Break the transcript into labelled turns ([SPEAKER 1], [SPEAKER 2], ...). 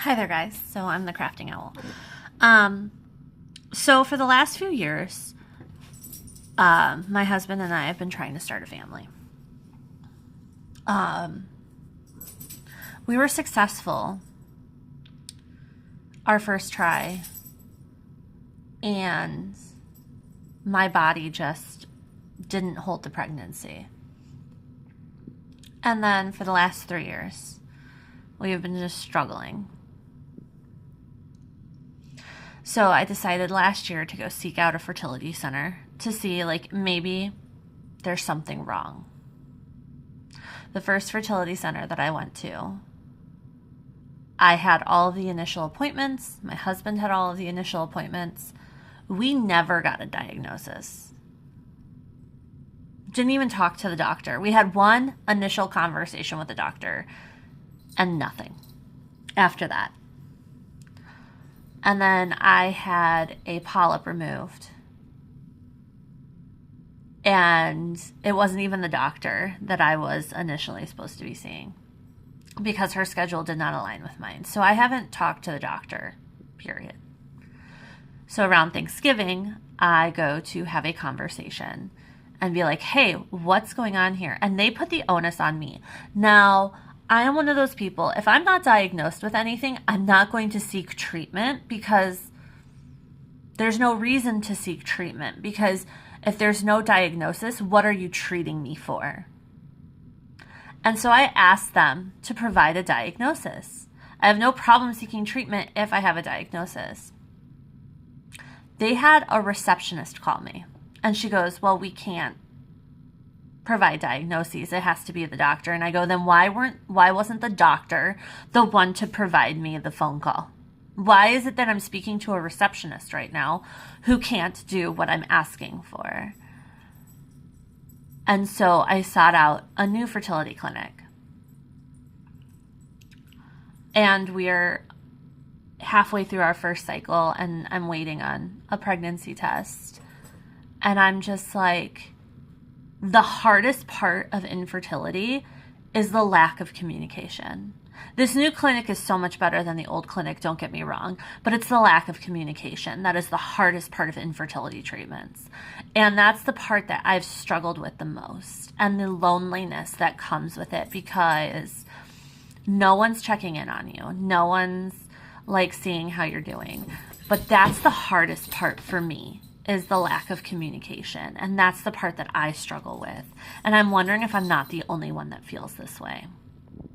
[SPEAKER 1] Hi there, guys. So I'm the crafting owl. So for the last few years, my husband and I have been trying to start a family. We were successful our first try, and my body just didn't hold the pregnancy. And then for the last 3 years, we have been just struggling. So I decided last year to go seek out a fertility center to see, maybe there's something wrong. The first fertility center that I went to, I had all of the initial appointments. My husband had all of the initial appointments. We never got a diagnosis. Didn't even talk to the doctor. We had one initial conversation with the doctor and nothing after that. And then I had a polyp removed. And it wasn't even the doctor that I was initially supposed to be seeing because her schedule did not align with mine. So I haven't talked to the doctor, period. So around Thanksgiving, I go to have a conversation and be like, hey, what's going on here? And they put the onus on me. Now, I am one of those people, if I'm not diagnosed with anything, I'm not going to seek treatment because there's no reason to seek treatment. Because if there's no diagnosis, what are you treating me for? And so I asked them to provide a diagnosis. I have no problem seeking treatment if I have a diagnosis. They had a receptionist call me, and she goes, well, we can't provide diagnoses. It has to be the doctor. And I go, then why wasn't the doctor the one to provide me the phone call? Why is it that I'm speaking to a receptionist right now who can't do what I'm asking for? And so I sought out a new fertility clinic. And we're halfway through our first cycle, and I'm waiting on a pregnancy test. And I'm just like, the hardest part of infertility is the lack of communication. This new clinic is so much better than the old clinic, don't get me wrong, but it's the lack of communication that is the hardest part of infertility treatments. And that's the part that I've struggled with the most, and the loneliness that comes with it, because no one's checking in on you. No one's seeing how you're doing. But that's the hardest part for me, is the lack of communication. And that's the part that I struggle with. And I'm wondering if I'm not the only one that feels this way.